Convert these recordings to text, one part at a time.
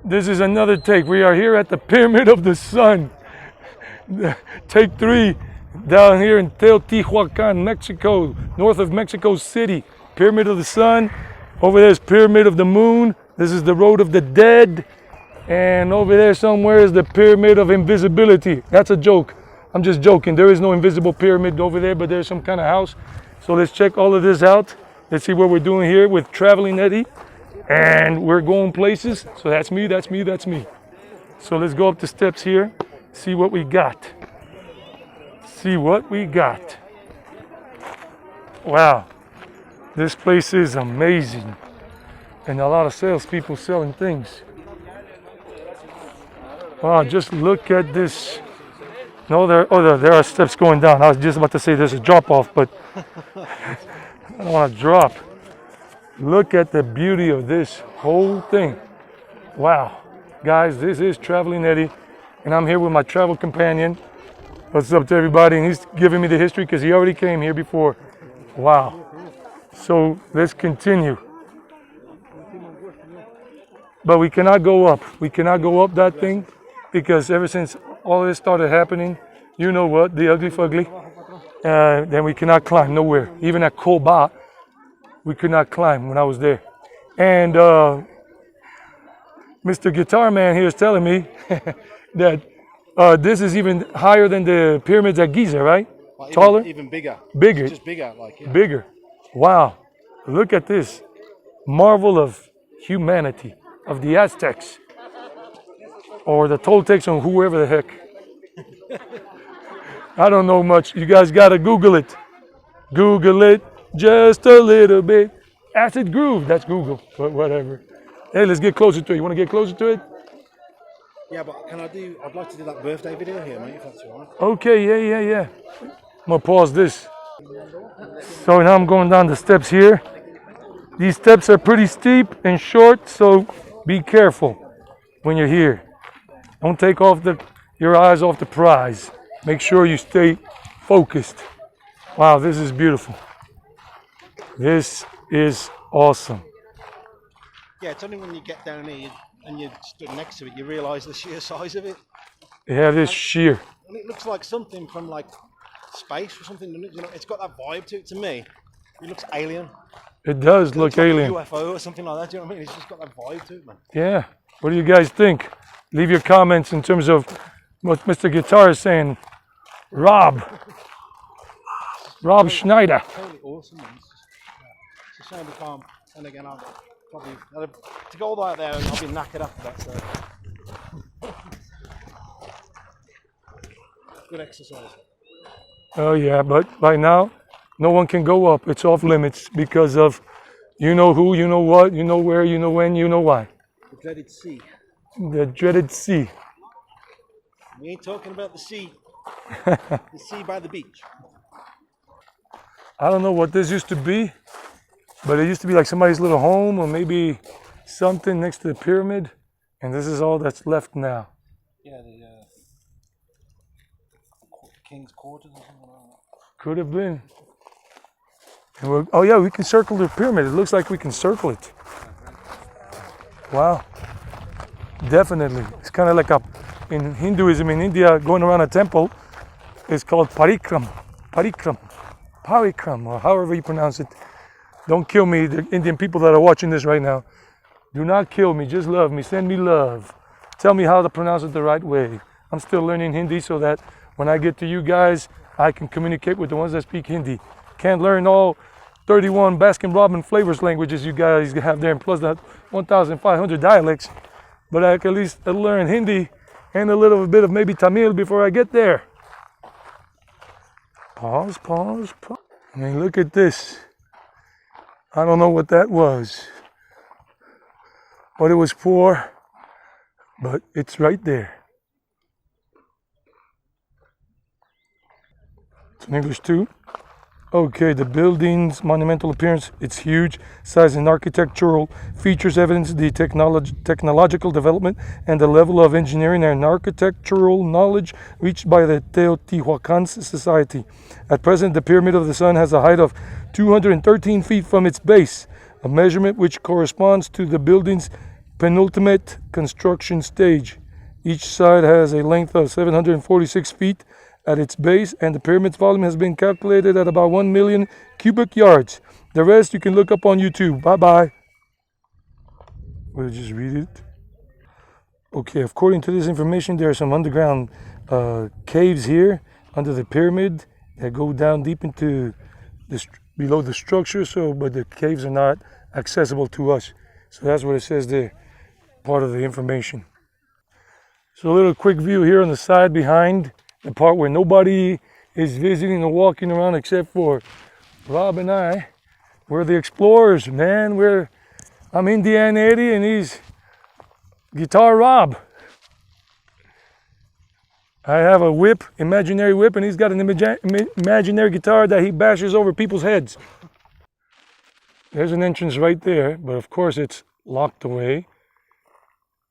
This is another take. We are here at the Pyramid of the Sun. Take 3 down here in Teotihuacan, Mexico, north of Mexico City. Pyramid of the Sun. Over there's Pyramid of the Moon. This is the Road of the Dead. And over there somewhere is the Pyramid of Invisibility. That's a joke. I'm just joking. There is no invisible pyramid over there, but there's some kind of house. So let's check all of this out. Let's see what we're doing here with Traveling Eddie. And we're going places. So that's me, that's me, that's me. So let's go up the steps here, see what we got. See what we got. Wow, this place is amazing. And a lot of salespeople selling things. Wow, just look at this. No, there are steps going down. I was just about to say there's a drop off, but I don't want to drop. Look at the beauty of this whole thing. Wow. Guys, this is Traveling Eddie, and I'm here with my travel companion. What's up to everybody? And he's giving me the history because he already came here before. Wow. So let's continue. But we cannot go up. We cannot go up that thing because ever since all this started happening, you know what, the ugly fugly, then we cannot climb nowhere. Even at Coba, we could not climb when I was there. And Mr. Guitar Man here is telling me that this is even higher than the pyramids at Giza, right? Like taller? Even bigger. Bigger. It's just bigger, like, yeah. Bigger. Wow. Look at this. Marvel of humanity, of the Aztecs. Or the Toltecs, or whoever the heck. I don't know much. You guys got to Google it. Google it. Just a little bit. Acid Groove, that's Google, but whatever. Hey, let's get closer to it. You want to get closer to it? Yeah, but I'd like to do that birthday video here, mate, if that's all right. Okay, yeah. I'm going to pause this. So now I'm going down the steps here. These steps are pretty steep and short, so be careful when you're here. Don't take off your eyes off the prize. Make sure you stay focused. Wow, this is beautiful. This is awesome. Yeah, it's only when you get down here and you stood next to it, you realise the sheer size of it. They have this sheer. And it looks like something from like space or something. You know, it's got that vibe to it. To me, it looks alien. It does look like alien. A UFO or something like that. Do you know what I mean? It's just got that vibe to it, man. Yeah. What do you guys think? Leave your comments in terms of what Mr. Guitar is saying. Rob Schneider. Totally awesome, man. It's a shame we can't. And again, I'll probably to go all the way out there, and I'll be knackered after that. So good exercise. Oh yeah, but right now, no one can go up. It's off limits because of you know who, you know what, you know where, you know when, you know why. The dreaded sea. The dreaded sea. We ain't talking about the sea. The sea by the beach. I don't know what this used to be, but it used to be like somebody's little home or maybe something next to the pyramid, and this is all that's left now. Yeah, the King's Quarters or something like that. Could have been. And oh yeah, we can circle the pyramid. It looks like we can circle it. Wow. Definitely. It's kind of like in Hinduism in India, going around a temple is called parikram, or however you pronounce it. Don't kill me, the Indian people that are watching this right now. Do not kill me, just love me, send me love. Tell me how to pronounce it the right way. I'm still learning Hindi so that when I get to you guys, I can communicate with the ones that speak Hindi. Can't learn all 31 Baskin-Robbins flavors languages you guys have there, and plus that 1,500 dialects. But I can at least learn Hindi and a little bit of maybe Tamil before I get there. Pause. I mean, look at this. I don't know what that was, what it was for, but it's right there. It's in English too. Okay, the building's monumental appearance, it's huge, size and architectural features evidence the technological development and the level of engineering and architectural knowledge reached by the Teotihuacan society. At present, the Pyramid of the Sun has a height of 213 feet from its base, a measurement which corresponds to the building's penultimate construction stage. Each side has a length of 746 feet at its base, and the pyramid's volume has been calculated at about 1 million cubic yards. The rest you can look up on YouTube. Bye-bye. We'll just read it. Okay, according to this information, there are some underground caves here under the pyramid that go down deep into below the structure. But the caves are not accessible to us. So that's what it says there, part of the information. So a little quick view here on the side behind, the part where nobody is visiting or walking around except for Rob and I. We're the explorers, man. I'm Indian Eddie and he's Guitar Rob. I have a whip, imaginary whip, and he's got an imaginary guitar that he bashes over people's heads. There's an entrance right there, but of course it's locked away.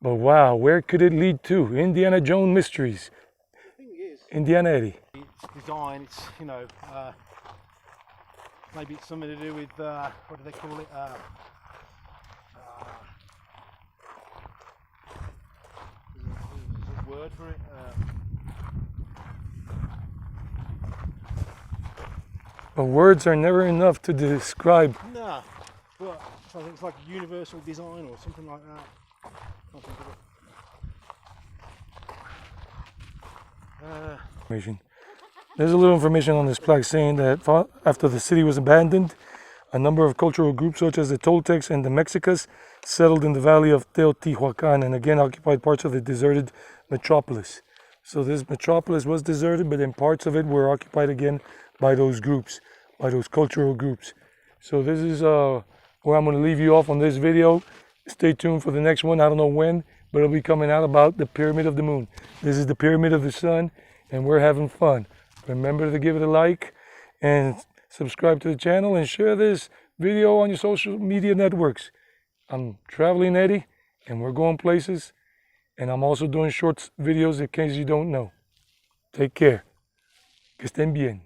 But wow, where could it lead to? Indiana Jones mysteries. The thing is, Indiana Eddie. it's design, it's, you know, maybe it's something to do with, what do they call it? There's a word for it. But words are never enough to describe. Nah, but I think it's like a universal design or something like that. There's a little information on this plaque saying that after the city was abandoned, a number of cultural groups such as the Toltecs and the Mexicas settled in the valley of Teotihuacan and again occupied parts of the deserted metropolis. So this metropolis was deserted, but then parts of it were occupied again by those groups, by those cultural groups. So this is where I'm going to leave you off on this video. Stay tuned for the next one. I don't know when, but it'll be coming out about the Pyramid of the Moon. This is the Pyramid of the Sun, and we're having fun. Remember to give it a like and subscribe to the channel and share this video on your social media networks. I'm Traveling Eddie, and we're going places, and I'm also doing short videos in case you don't know. Take care. Que estén bien.